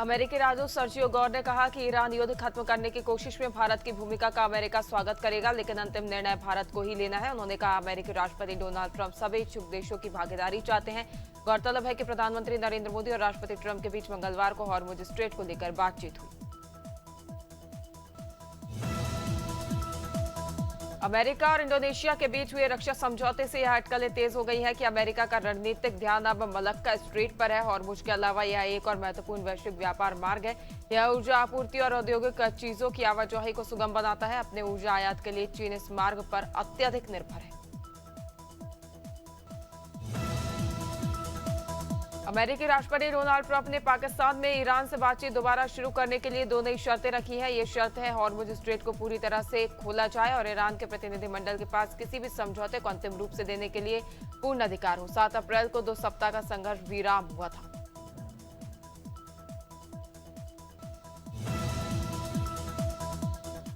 अमेरिकी राजदूत सर्जियो गौर ने कहा कि ईरान युद्ध खत्म करने की कोशिश में भारत की भूमिका का अमेरिका स्वागत करेगा, लेकिन अंतिम निर्णय भारत को ही लेना है। उन्होंने कहा, अमेरिकी राष्ट्रपति डोनाल्ड ट्रंप सभी इच्छुक देशों की भागीदारी चाहते हैं। गौरतलब है कि प्रधानमंत्री नरेंद्र मोदी और राष्ट्रपति ट्रंप के बीच मंगलवार को हॉर्मुज स्ट्रेट को लेकर बातचीत हुई। अमेरिका और इंडोनेशिया के बीच हुए रक्षा समझौते से यह अटकलें तेज हो गई है कि अमेरिका का रणनीतिक ध्यान अब मलक्का स्ट्रेट पर है। हॉर्मुज के अलावा यह एक और महत्वपूर्ण वैश्विक व्यापार मार्ग है। यह ऊर्जा आपूर्ति और औद्योगिक चीजों की आवाजाही को सुगम बनाता है। अपने ऊर्जा आयात के लिए चीन इस मार्ग पर अत्यधिक निर्भर है। अमेरिकी राष्ट्रपति डोनाल्ड ट्रंप ने पाकिस्तान में ईरान से बातचीत दोबारा शुरू करने के लिए 2 नई शर्तें रखी हैं। ये शर्त है, हॉर्मुज स्ट्रेट को पूरी तरह से खोला जाए और ईरान के प्रतिनिधिमंडल के पास किसी भी समझौते को अंतिम रूप से देने के लिए पूर्ण अधिकार हो। 7 अप्रैल को 2 सप्ताह का संघर्ष विराम हुआ था।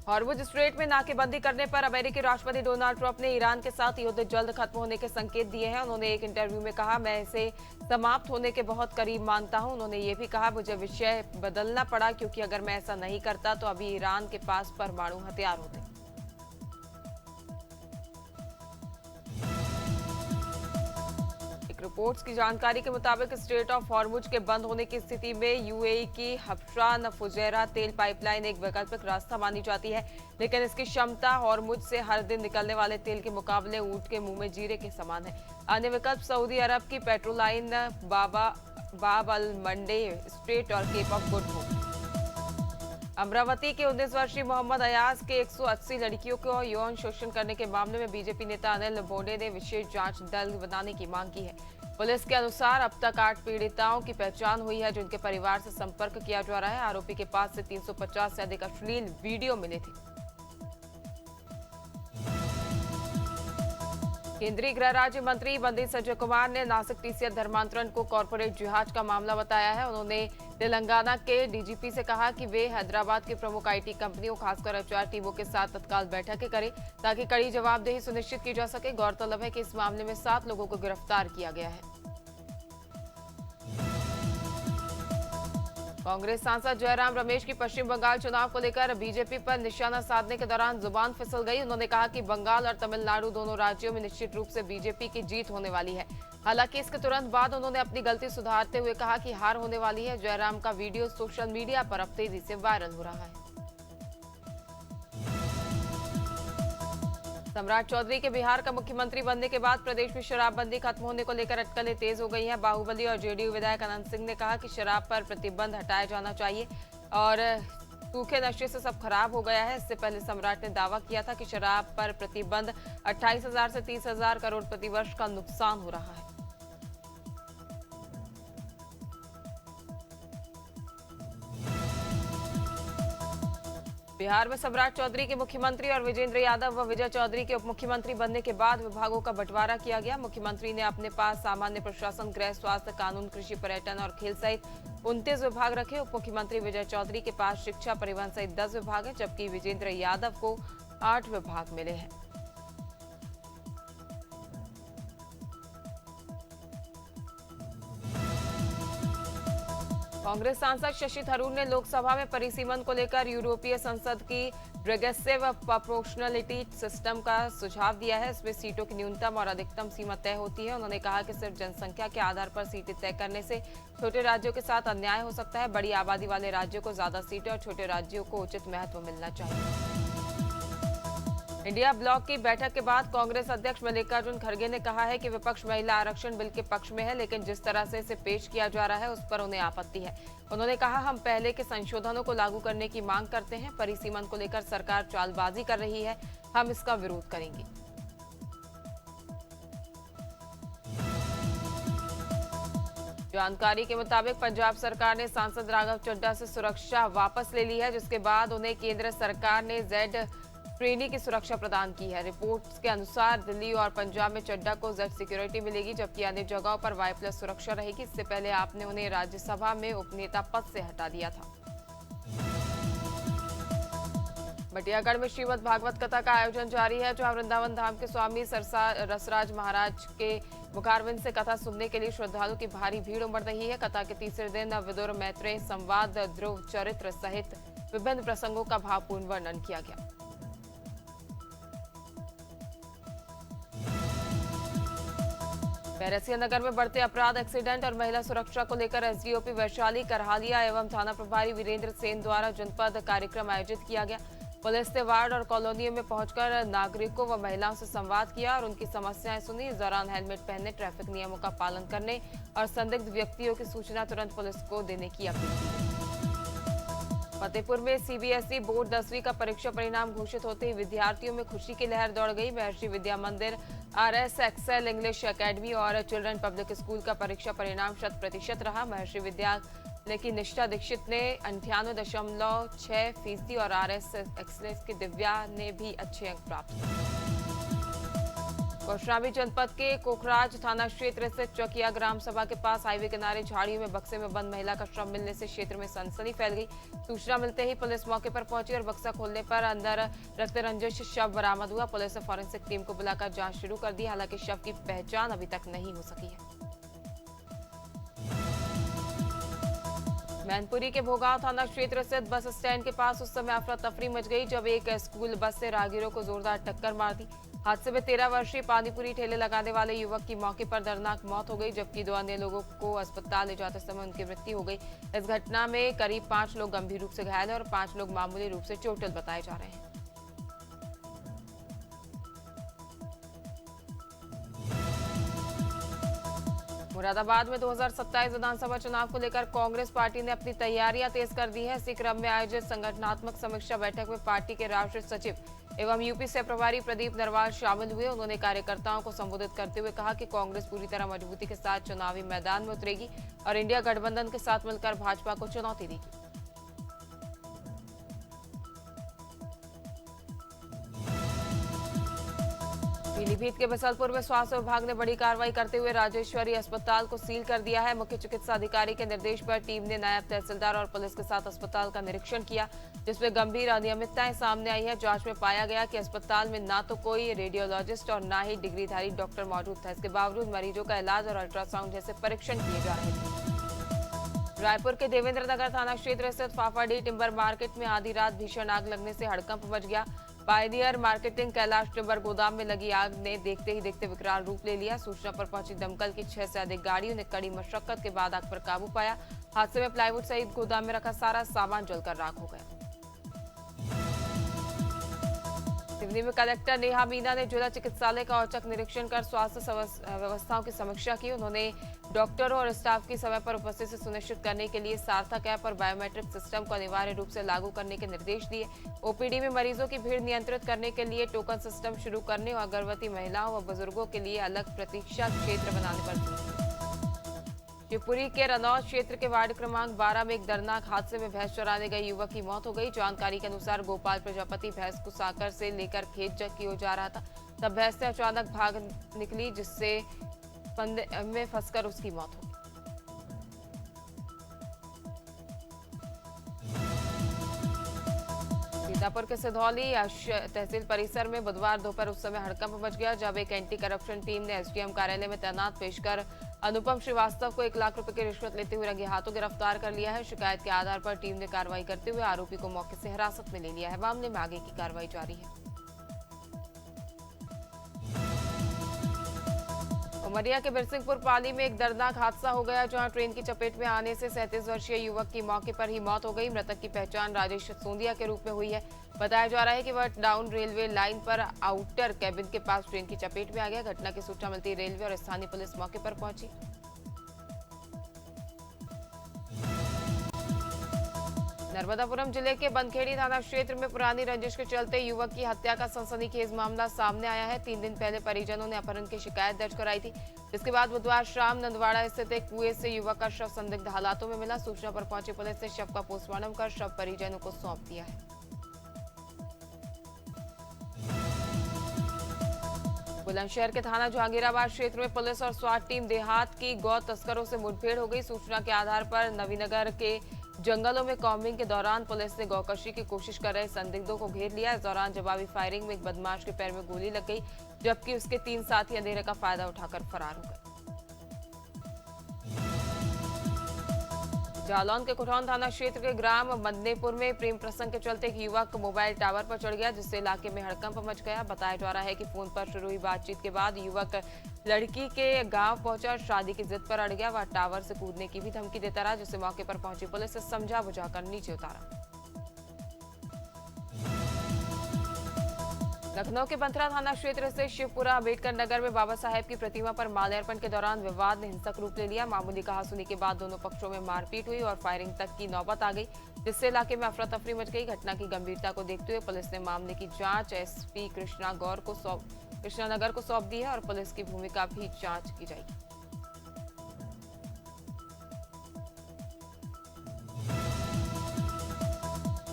हॉर्मुज स्ट्रेट में नाकेबंदी करने पर अमेरिकी राष्ट्रपति डोनाल्ड ट्रंप ने ईरान के साथ युद्ध जल्द खत्म होने के संकेत दिए हैं। उन्होंने एक इंटरव्यू में कहा, मैं इसे समाप्त होने के बहुत करीब मानता हूं। उन्होंने ये भी कहा, मुझे विषय बदलना पड़ा क्योंकि अगर मैं ऐसा नहीं करता तो अभी ईरान के पास परमाणु हथियार होते। रिपोर्ट्स की जानकारी के मुताबिक स्ट्रेट ऑफ हॉर्मुज के बंद होने की स्थिति में यूएई की हफ्शा फुजैरा तेल पाइपलाइन एक वैकल्पिक रास्ता मानी जाती है, लेकिन इसकी क्षमता हॉर्मुज से हर दिन निकलने वाले तेल के मुकाबले ऊंट के मुंह में जीरे के समान है। अन्य विकल्प सऊदी अरब की पेट्रोलाइन बाब अल मंडे स्ट्रेट और Cape of Good Hope. Amravati के 19 वर्षीय मोहम्मद अयाज के 180 लड़कियों को यौन शोषण करने के मामले में बीजेपी नेता अनिल बोंडे ने विशेष जांच दल बनाने की मांग की है। पुलिस के अनुसार अब तक 8 पीड़िताओं की पहचान हुई है, जिनके परिवार से संपर्क किया जा रहा है। आरोपी के पास से 350 से अधिक अश्लील वीडियो मिले थे। केंद्रीय गृह राज्य मंत्री बंदी संजय कुमार ने नासिक टीसीएस धर्मांतरण को कॉर्पोरेट जिहाद का मामला बताया है। उन्होंने तेलंगाना के डीजीपी से कहा कि वे हैदराबाद की प्रमुख आईटी कंपनियों, खासकर एचआर टीमों के साथ तत्काल बैठकें करें ताकि कड़ी जवाबदेही सुनिश्चित की जा सके। गौरतलब है कि इस मामले में 7 लोगों को गिरफ्तार किया गया है। कांग्रेस सांसद जयराम रमेश की पश्चिम बंगाल चुनाव को लेकर बीजेपी पर निशाना साधने के दौरान जुबान फिसल गई। उन्होंने कहा कि बंगाल और तमिलनाडु दोनों राज्यों में निश्चित रूप से बीजेपी की जीत होने वाली है। हालांकि इसके तुरंत बाद उन्होंने अपनी गलती सुधारते हुए कहा कि हार होने वाली है। जयराम का वीडियो सोशल मीडिया पर अब तेजी से वायरल हो रहा है। सम्राट चौधरी के बिहार का मुख्यमंत्री बनने के बाद प्रदेश में शराबबंदी खत्म होने को लेकर अटकलें तेज हो गई हैं। बाहुबली और जेडीयू विधायक अनंत सिंह ने कहा कि शराब पर प्रतिबंध हटाया जाना चाहिए और सूखे नशे से सब खराब हो गया है। इससे पहले सम्राट ने दावा किया था कि शराब पर प्रतिबंध 28,000 से 30,000 करोड़ प्रतिवर्ष का नुकसान हो रहा है। बिहार में सम्राट चौधरी के मुख्यमंत्री और विजेंद्र यादव व विजय चौधरी के उप मुख्यमंत्री बनने के बाद विभागों का बंटवारा किया गया। मुख्यमंत्री ने अपने पास सामान्य प्रशासन, गृह, स्वास्थ्य, कानून, कृषि, पर्यटन और खेल सहित 29 विभाग रखे। उप मुख्यमंत्री विजय चौधरी के पास शिक्षा, परिवहन सहित 10 विभाग हैं, जबकि विजेंद्र यादव को 8 विभाग मिले हैं। कांग्रेस सांसद शशि थरूर ने लोकसभा में परिसीमन को लेकर यूरोपीय संसद की प्रोग्रेसिव प्रोपोर्शनलिटी सिस्टम का सुझाव दिया है। इसमें सीटों की न्यूनतम और अधिकतम सीमा तय होती है। उन्होंने कहा कि सिर्फ जनसंख्या के आधार पर सीटें तय करने से छोटे राज्यों के साथ अन्याय हो सकता है। बड़ी आबादी वाले राज्यों को ज्यादा सीटें और छोटे राज्यों को उचित महत्व मिलना चाहिए। इंडिया ब्लॉक की बैठक के बाद कांग्रेस अध्यक्ष मल्लिकार्जुन खड़गे ने कहा है कि विपक्ष महिला आरक्षण बिल के पक्ष में है, लेकिन जिस तरह से इसे पेश किया जा रहा है उस पर उन्हें आपत्ति है। उन्होंने कहा, हम पहले के संशोधनों को लागू करने की मांग करते हैं। परिसीमन को लेकर सरकार चालबाजी कर रही है, हम इसका विरोध करेंगे। जानकारी के मुताबिक पंजाब सरकार ने सांसद राघव चड्ढा से सुरक्षा वापस ले ली है, जिसके बाद उन्हें केंद्र सरकार ने जेड श्रेणी की सुरक्षा प्रदान की है। रिपोर्ट्स के अनुसार दिल्ली और पंजाब में चड्ढा को जेड सिक्योरिटी मिलेगी, जबकि अन्य जगहों पर Y+ सुरक्षा रहेगी। इससे पहले आपने उन्हें राज्यसभा में उपनेता पद से हटा दिया था। बटियागढ़ में श्रीमद् भागवत कथा का आयोजन जारी है, जहां वृंदावन धाम के स्वामी रसराज महाराज के मुखारविंद से कथा सुनने के लिए श्रद्धालुओं की भारी भीड़ उमड़ रही है। कथा के तीसरे दिन विदुर मैत्रेय संवाद, ध्रुव चरित्र सहित विभिन्न प्रसंगों का भावपूर्ण वर्णन किया गया। बैरसिया नगर में बढ़ते अपराध, एक्सीडेंट और महिला सुरक्षा को लेकर एसडीओपी वैशाली, करहालिया एवं थाना प्रभारी वीरेंद्र सेन द्वारा जनपद कार्यक्रम आयोजित किया गया। पुलिस ने वार्ड और कॉलोनियों में पहुंचकर नागरिकों व महिलाओं से संवाद किया और उनकी समस्याएं सुनी। इस दौरान हेलमेट पहनने, ट्रैफिक नियमों का पालन करने और संदिग्ध व्यक्तियों की सूचना तुरंत पुलिस को देने की अपील की। फतेहपुर में सीबीएसई बोर्ड 10वीं का परीक्षा परिणाम घोषित होते ही विद्यार्थियों में खुशी की लहर दौड़ गई। महर्षि विद्या मंदिर, आरएस एक्सेल इंग्लिश एकेडमी और चिल्ड्रन पब्लिक स्कूल का परीक्षा परिणाम 100% रहा। महर्षि विद्यालय की निष्ठा दीक्षित ने 98.6% और आरएस एक्सेल की दिव्या ने भी अच्छे अंक प्राप्त किए। कौशाम्बी जनपद के कोखराज थाना क्षेत्र स्थित चकिया ग्राम सभा के पास हाईवे किनारे झाड़ियों में बक्से में बंद महिला का शव मिलने से क्षेत्र में सनसनी फैल गई। सूचना मिलते ही पुलिस मौके पर पहुंची और बक्सा खोलने पर अंदर रक्तरंजित शव बरामद हुआ। पुलिस ने फॉरेंसिक टीम को बुलाकर जांच शुरू कर दी। हालांकि शव की पहचान अभी तक नहीं हो सकी है। मैनपुरी के भोगांव थाना क्षेत्र स्थित बस स्टैंड के पास उस समय अफरा तफरी मच गई जब एक स्कूल बस से राहगीरों को जोरदार टक्कर मार दी। हादसे में 13 वर्षीय पानीपुरी ठेले लगाने वाले युवक की मौके पर दर्दनाक मौत हो गई, जबकि 2 अन्य लोगों को अस्पताल ले जाते समय उनकी मृत्यु हो गई। इस घटना में करीब 5 लोग गंभीर रूप से घायल हैं और 5 लोग मामूली रूप से चोटिल बताए जा रहे हैं। मुरादाबाद में 2027 विधानसभा चुनाव को लेकर कांग्रेस पार्टी ने अपनी तैयारियां तेज कर दी है। इसी क्रम में आयोजित संगठनात्मक समीक्षा बैठक में पार्टी के राष्ट्रीय सचिव एवं यूपी से प्रभारी प्रदीप नरवाल शामिल हुए। उन्होंने कार्यकर्ताओं को संबोधित करते हुए कहा कि कांग्रेस पूरी तरह मजबूती के साथ चुनावी मैदान में उतरेगी और इंडिया गठबंधन के साथ मिलकर भाजपा को चुनौती देगी। पीलीभीत के बसलपुर में स्वास्थ्य विभाग ने बड़ी कार्रवाई करते हुए राजेश्वरी अस्पताल को सील कर दिया है। मुख्य चिकित्सा अधिकारी के निर्देश पर टीम ने नायब तहसीलदार और पुलिस के साथ अस्पताल का निरीक्षण किया, जिसमें गंभीर अनियमितताएं सामने आई है। जांच में पाया गया कि अस्पताल में ना तो कोई रेडियोलॉजिस्ट और ना ही डिग्रीधारी डॉक्टर मौजूद था। इसके बावजूद मरीजों का इलाज और अल्ट्रासाउंड जैसे परीक्षण किए जा रहे थे। रायपुर के देवेंद्र नगर थाना क्षेत्र स्थित फाफाडी टिम्बर मार्केट में आधी रात भीषण आग लगने से हड़कंप मच गया। पायनियर मार्केटिंग कैलाश टिम्बर गोदाम में लगी आग ने देखते ही देखते विकराल रूप ले लिया। सूचना पर पहुंची दमकल की 6 से अधिक गाड़ियों ने कड़ी मशक्कत के बाद आग पर काबू पाया। हादसे में प्लाईवुड सहित गोदाम में रखा सारा सामान जलकर राख हो गया। सिवनी में कलेक्टर नेहा मीना ने जिला चिकित्सालय का औचक निरीक्षण कर स्वास्थ्य व्यवस्थाओं की समीक्षा की। उन्होंने डॉक्टरों और स्टाफ की समय पर उपस्थिति सुनिश्चित करने के लिए सार्थक ऐप और बायोमेट्रिक सिस्टम को अनिवार्य रूप से लागू करने के निर्देश दिए। ओपीडी में मरीजों की भीड़ नियंत्रित करने के लिए टोकन सिस्टम शुरू करने और गर्भवती महिलाओं व बुजुर्गों के लिए अलग प्रतीक्षा क्षेत्र बनाने पर जोर दिया। शिवपुरी के रनौत क्षेत्र के वार्ड क्रमांक 12 में एक दर्दनाक हादसे में भैंस चराने गए युवक की मौत हो गई। जानकारी के अनुसार गोपाल प्रजापति भैंस को साकर से लेकर खेत की ओर जा रहा था, तब भैंस से अचानक भाग निकली, जिससे फंदे में फंसकर उसकी मौत हो गई। सीतापुर के सिधौली तहसील परिसर में बुधवार दोपहर उस समय हड़कंप मच गया जब एक एंटी करप्शन टीम ने एसडीएम कार्यालय में तैनात पेशकर अनुपम श्रीवास्तव को 1 लाख रुपए की रिश्वत लेते हुए रंगे हाथों गिरफ्तार कर लिया है। शिकायत के आधार पर टीम ने कार्रवाई करते हुए आरोपी को मौके से हिरासत में ले लिया है। मामले में आगे की कार्रवाई जारी है। उमरिया के बिरसिंहपुर पाली में एक दर्दनाक हादसा हो गया, जहां ट्रेन की चपेट में आने से 37 वर्षीय युवक की मौके पर ही मौत हो गई। मृतक की पहचान राजेश सोंदिया के रूप में हुई है। बताया जा रहा है कि वह डाउन रेलवे लाइन पर आउटर कैबिन के पास ट्रेन की चपेट में आ गया। घटना की सूचना मिलती रेलवे और स्थानीय पुलिस मौके पर पहुंची। नर्मदापुरम जिले के बनखेड़ी थाना क्षेत्र में पुरानी रंजिश के चलते युवक की हत्या का सनसनीखेज मामला सामने आया है। 3 दिन पहले परिजनों ने अपहरण की शिकायत दर्ज कराई थी, जिसके बाद बुधवार शाम नंदवाड़ा स्थित एक कुएं से युवक का शव संदिग्ध हालातों में मिला। सूचना पर पहुंची पुलिस ने शव का पोस्टमार्टम कर शव परिजनों को सौंप दिया है। बुलंदशहर के थाना जहांगीराबाद क्षेत्र में पुलिस और स्वाट टीम देहात की गौ तस्करों से मुठभेड़ हो गई। सूचना के आधार पर नवीनगर के जंगलों में कॉम्बिंग के दौरान पुलिस ने गौकशी की कोशिश कर रहे संदिग्धों को घेर लिया। इस दौरान जवाबी फायरिंग में एक बदमाश के पैर में गोली लग गई, जबकि उसके 3 साथी अंधेरे का फायदा उठाकर फरार हो गए। जालौन के कुठौन थाना क्षेत्र के ग्राम मदनेपुर में प्रेम प्रसंग के चलते एक युवक मोबाइल टावर पर चढ़ गया, जिससे इलाके में हड़कंप मच गया। बताया जा रहा है कि फोन पर शुरू हुई बातचीत के बाद युवक लड़की के गांव पहुंचा और शादी की जिद पर अड़ गया। वह टावर से कूदने की भी धमकी देता रहा, जिससे मौके पर पहुंची पुलिस से समझा बुझाकर नीचे उतारा। लखनऊ के बंथरा थाना क्षेत्र से शिवपुरा अम्बेडकर नगर में बाबा साहेब की प्रतिमा पर माल्यार्पण के दौरान विवाद ने हिंसक रूप ले लिया। मामूली कहासुनी के बाद दोनों पक्षों में मारपीट हुई और फायरिंग तक की नौबत आ गई, जिससे इलाके में अफरा तफरी मच गई। घटना की गंभीरता को देखते हुए पुलिस ने मामले की जांच एसपी कृष्णानगर को सौंप दी है और पुलिस की भूमिका भी जांच की जाएगी।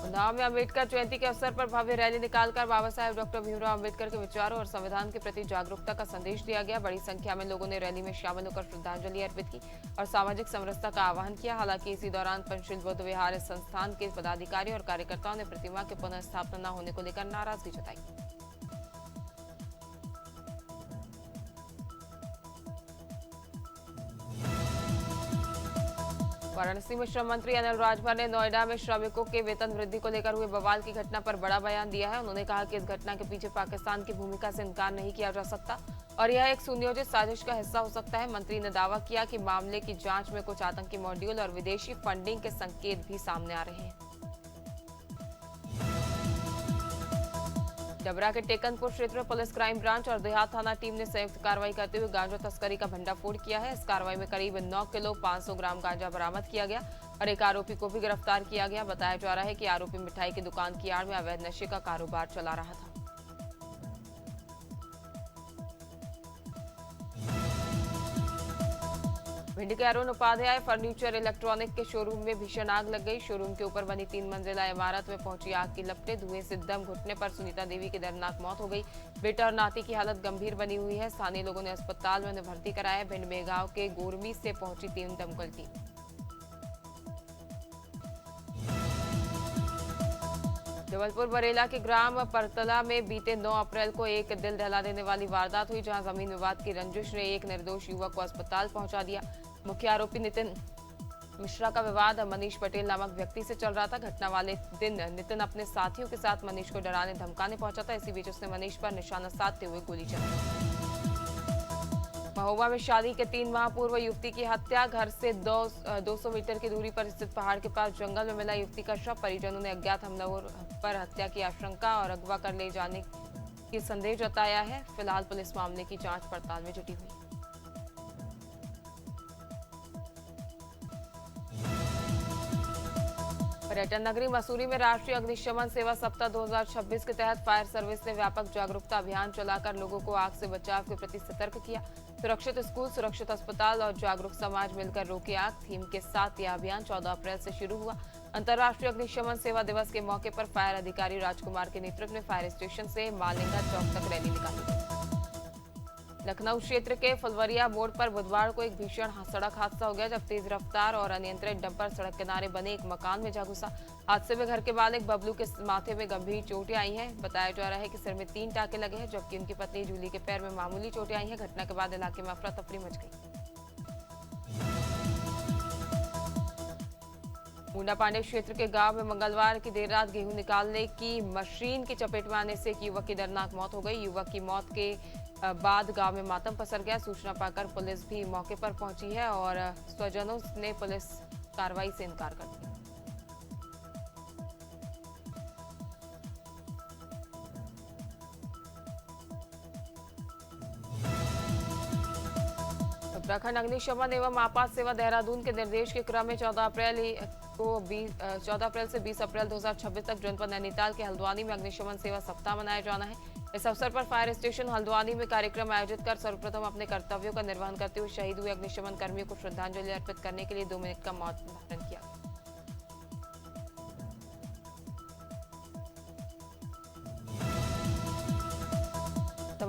उन्नाव में अम्बेडकर जयंती के अवसर पर भव्य रैली निकालकर बाबा साहेब डॉक्टर भीमराव अम्बेडकर के विचारों और संविधान के प्रति जागरूकता का संदेश दिया गया। बड़ी संख्या में लोगों ने रैली में शामिल होकर श्रद्धांजलि अर्पित की और सामाजिक समरसता का आह्वान किया। हालांकि इसी दौरान पंचशील बुद्ध विहार संस्थान के पदाधिकारी और कार्यकर्ताओं ने प्रतिमा के पुनः स्थापना न होने को लेकर नाराजगी जताई। वाराणसी में श्रम मंत्री अनिल राजभर ने नोएडा में श्रमिकों के वेतन वृद्धि को लेकर हुए बवाल की घटना पर बड़ा बयान दिया है। उन्होंने कहा कि इस घटना के पीछे पाकिस्तान की भूमिका से इनकार नहीं किया जा सकता और यह एक सुनियोजित साजिश का हिस्सा हो सकता है। मंत्री ने दावा किया कि मामले की जांच में कुछ आतंकी मॉड्यूल और विदेशी फंडिंग के संकेत भी सामने आ रहे हैं। डबरा के टेकनपुर क्षेत्र में पुलिस क्राइम ब्रांच और देहात थाना टीम ने संयुक्त कार्रवाई करते हुए गांजा तस्करी का भंडाफोड़ किया है। इस कार्रवाई में करीब 9 किलो 500 ग्राम गांजा बरामद किया गया और एक आरोपी को भी गिरफ्तार किया गया। बताया जा रहा है कि आरोपी मिठाई की दुकान की आड़ में अवैध नशे का कारोबार चला रहा था। भिंड के अरुण उपाध्याय फर्नीचर इलेक्ट्रॉनिक के शोरूम में भीषण आग लग गई। शोरूम के ऊपर बनी 3 मंजिला इमारत में पहुंची आग की लपटें, धुएं से दम घुटने पर सुनीता देवी की दर्दनाक मौत हो गई। बेटा और नाती की हालत गंभीर बनी हुई है। स्थानीय लोगों ने अस्पताल में उन्हें भर्ती कराया। भिंड में गांव के गोरमी से पहुंची 3 दमकल टीम। जबलपुर बरेला के ग्राम परतला में बीते 9 अप्रैल को एक दिल दहला देने वाली वारदात हुई, जहां जमीन विवाद की रंजिश ने एक निर्दोष युवक को अस्पताल पहुंचा दिया। मुख्य आरोपी नितिन मिश्रा का विवाद मनीष पटेल नामक व्यक्ति से चल रहा था। घटना वाले दिन नितिन अपने साथियों के साथ मनीष को डराने धमकाने पहुंचा था। इसी बीच उसने मनीष पर निशाना साधते हुए गोली चलाई। महोबा में शादी के 3 माह पूर्व युवती की हत्या। घर से 200 मीटर की दूरी पर स्थित पहाड़ के पास जंगल में मिला युवती का शव। परिजनों ने अज्ञात हमलावर पर हत्या की आशंका और अगवा कर ले जाने की संदेह जताया है। फिलहाल पुलिस मामले की जांच पड़ताल में जुटी हुई। पर्यटन नगरी मसूरी में राष्ट्रीय अग्निशमन सेवा सप्ताह 2026 के तहत फायर सर्विस ने व्यापक जागरूकता अभियान चलाकर लोगों को आग से बचाव के प्रति सतर्क किया। सुरक्षित स्कूल, सुरक्षित अस्पताल और जागरूक समाज मिलकर रोके आग थीम के साथ यह अभियान 14 अप्रैल से शुरू हुआ। अंतर्राष्ट्रीय अग्निशमन सेवा दिवस के मौके पर फायर अधिकारी राजकुमार के नेतृत्व में फायर स्टेशन से मालिंगा चौक तक रैली निकाली गई। लखनऊ क्षेत्र के फुलवरिया मोड़ पर बुधवार को एक भीषण सड़क हादसा हो गया, जब तेज रफ्तार और अनियंत्रित डंपर सड़क किनारे बने एक मकान में जा घुसा। हादसे में घर के मालिक बबलू के माथे में गंभीर चोटें आई हैं। बताया जा रहा है कि सिर में 3 टाके लगे हैं, जबकि उनकी पत्नी जूली के पैर में मामूली चोटें आई हैं। घटना के बाद इलाके में अफरा तफरी मच गई। मुंडा पांडे क्षेत्र के गांव में मंगलवार की देर रात गेहूं निकालने की मशीन की चपेट में आने से एक युवक की दर्दनाक मौत हो गई। युवक की मौत के बाद गांव में मातम पसर गया। सूचना पाकर पुलिस भी मौके पर पहुंची है और स्वजनों ने पुलिस कार्रवाई से इनकार कर दिया। उत्तराखंड अग्निशमन एवं आपात सेवा देहरादून के निर्देश के क्रम में 14 अप्रैल से 20 अप्रैल 2026 तक जनपद नैनीताल के हल्द्वानी में अग्निशमन सेवा सप्ताह मनाया जाना है। इस अवसर पर फायर स्टेशन हल्द्वानी में कार्यक्रम आयोजित कर सर्वप्रथम अपने कर्तव्यों का निर्वहन करते हुए शहीद हुए अग्निशमन कर्मियों को श्रद्धांजलि अर्पित करने के लिए 2 मिनट का मौन धारण किया।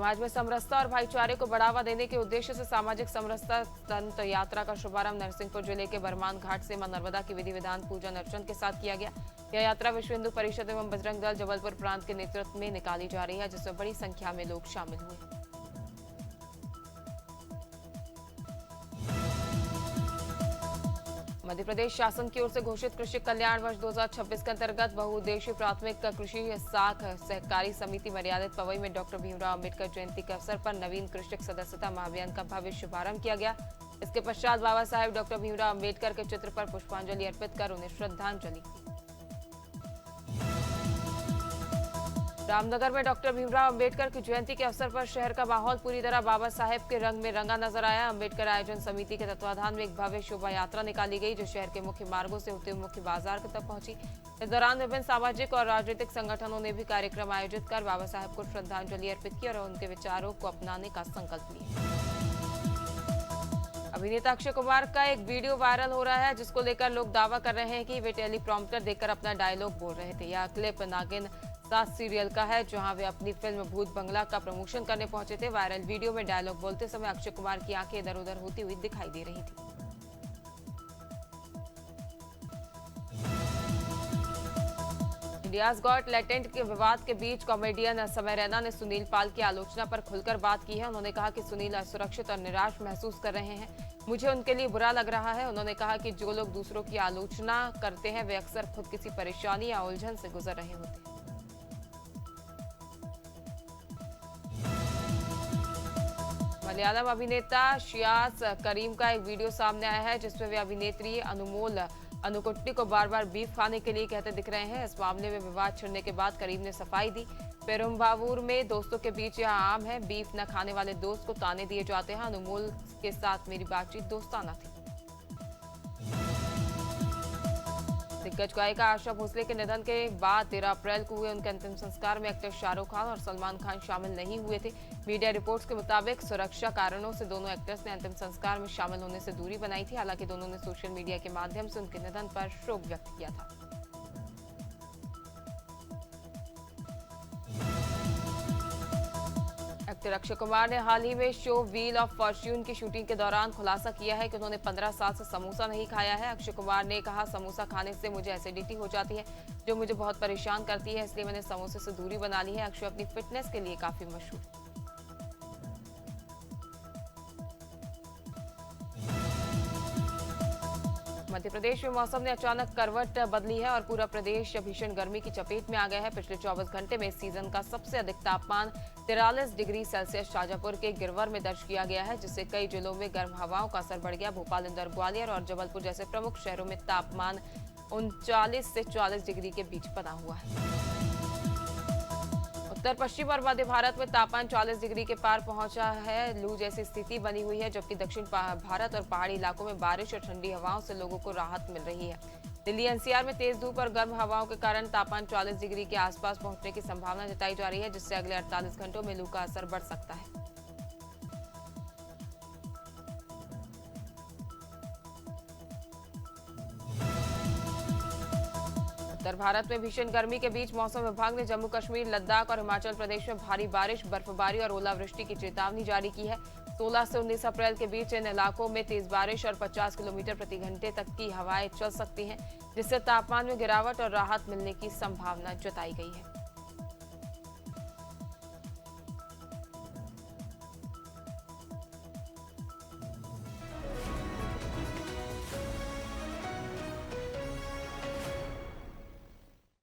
समाज में समरसता और भाईचारे को बढ़ावा देने के उद्देश्य से सामाजिक समरसता संत यात्रा का शुभारंभ नरसिंहपुर जिले के बरमान घाट से मां नर्मदा की विधि विधान पूजन अर्चन के साथ किया गया। यह यात्रा विश्व हिंदू परिषद एवं बजरंग दल जबलपुर प्रांत के नेतृत्व में निकाली जा रही है, जिसमें बड़ी संख्या में लोग शामिल हुए। मध्य प्रदेश शासन की ओर से घोषित कृषि कल्याण वर्ष 2026 के अंतर्गत बहुउद्देशीय प्राथमिक कृषि साख सहकारी समिति मर्यादित पवई में डॉक्टर भीमराव अंबेडकर जयंती के अवसर पर नवीन कृषक सदस्यता महाअभियान का भव्य शुभारंभ किया गया। इसके पश्चात बाबा साहेब डॉक्टर भीमराव अंबेडकर के चित्र पर पुष्पांजलि अर्पित कर उन्हें श्रद्धांजलि दी। रामनगर में डॉक्टर भीमराव अंबेडकर की जयंती के अवसर पर शहर का माहौल पूरी तरह बाबा साहेब के रंग में रंगा नजर आया। अंबेडकर आयोजन समिति के तत्वाधान में एक भव्य शोभा यात्रा निकाली गई, जो शहर के मुख्य मार्गों से होते हुए मुख्य बाजार तक पहुंची। इस दौरान विभिन्न सामाजिक और राजनीतिक संगठनों ने भी कार्यक्रम आयोजित कर बाबा साहेब को श्रद्धांजलि अर्पित की और उनके विचारों को अपनाने का संकल्प लिया। अभिनेता अक्षय कुमार का एक वीडियो वायरल हो रहा है, जिसको लेकर लोग दावा कर रहे हैं कि वे टेलीप्रॉम्प्टर देखकर अपना डायलॉग बोल रहे थे। यह क्लिप नागिन 7 सीरियल का है, जहां वे अपनी फिल्म भूत बंगला का प्रमोशन करने पहुंचे थे। वायरल वीडियो में डायलॉग बोलते समय अक्षय कुमार की आंखें इधर उधर होती हुई दिखाई दे रही थी। इंडियाज गॉट टैलेंट के विवाद के बीच कॉमेडियन समय रैना ने सुनील पाल की आलोचना पर खुलकर बात की है। उन्होंने कहा कि सुनील असुरक्षित और निराश महसूस कर रहे हैं, मुझे उनके लिए बुरा लग रहा है। उन्होंने कहा कि जो लोग दूसरों की आलोचना करते हैं वे अक्सर खुद किसी परेशानी या उलझन से गुजर रहे होते हैं। मलयालम अभिनेता शियास करीम का एक वीडियो सामने आया है, जिसमें वे अभिनेत्री अनुमोल अनुकुट्टी को बार बार बीफ खाने के लिए कहते दिख रहे हैं। इस मामले में विवाद छिड़ने के बाद करीम ने सफाई दी। पेरुम्बावूर में दोस्तों के बीच यह आम है, बीफ न खाने वाले दोस्त को ताने दिए जाते हैं। अनुमोल के साथ मेरी बातचीत दोस्ताना थी। दिग्गज गायिका आशा भोसले के निधन के बाद 13 अप्रैल को हुए उनके अंतिम संस्कार में एक्टर शाहरुख खान और सलमान खान शामिल नहीं हुए थे। मीडिया रिपोर्ट्स के मुताबिक सुरक्षा कारणों से दोनों एक्टर्स ने अंतिम संस्कार में शामिल होने से दूरी बनाई थी। हालांकि दोनों ने सोशल मीडिया के माध्यम से उनके निधन पर शोक व्यक्त किया था। एक्टर अक्षय कुमार ने हाल ही में शो व्हील ऑफ फॉर्च्यून की शूटिंग के दौरान खुलासा किया है कि उन्होंने 15 साल से समोसा नहीं खाया है। अक्षय कुमार ने कहा, समोसा खाने से मुझे एसिडिटी हो जाती है, जो मुझे बहुत परेशान करती है, इसलिए मैंने समोसे से दूरी बना ली है। अक्षय अपनी फिटनेस के लिए काफी मशहूर है। मध्य प्रदेश में मौसम ने अचानक करवट बदली है और पूरा प्रदेश भीषण गर्मी की चपेट में आ गया है। पिछले 24 घंटे में इस सीजन का सबसे अधिक तापमान 43 डिग्री सेल्सियस शाजापुर के गिरवर में दर्ज किया गया है, जिससे कई जिलों में गर्म हवाओं का असर बढ़ गया। भोपाल, इंदौर, ग्वालियर और जबलपुर जैसे प्रमुख शहरों में तापमान 39 से 40 डिग्री के बीच बना हुआ है। उत्तर पश्चिम और मध्य भारत में तापमान 40 डिग्री के पार पहुंचा है। लू जैसी स्थिति बनी हुई है, जबकि दक्षिण भारत और पहाड़ी इलाकों में बारिश और ठंडी हवाओं से लोगों को राहत मिल रही है। दिल्ली एनसीआर में तेज धूप और गर्म हवाओं के कारण तापमान 40 डिग्री के आसपास पहुंचने की संभावना जताई जा रही है, जिससे अगले 48 घंटों में लू का असर बढ़ सकता है। उत्तर भारत में भीषण गर्मी के बीच मौसम विभाग ने जम्मू कश्मीर, लद्दाख और हिमाचल प्रदेश में भारी बारिश, बर्फबारी और ओलावृष्टि की चेतावनी जारी की है। 16 से 19 अप्रैल के बीच इन इलाकों में तेज बारिश और 50 किलोमीटर प्रति घंटे तक की हवाएं चल सकती हैं, जिससे तापमान में गिरावट और राहत मिलने की संभावना जताई गई है।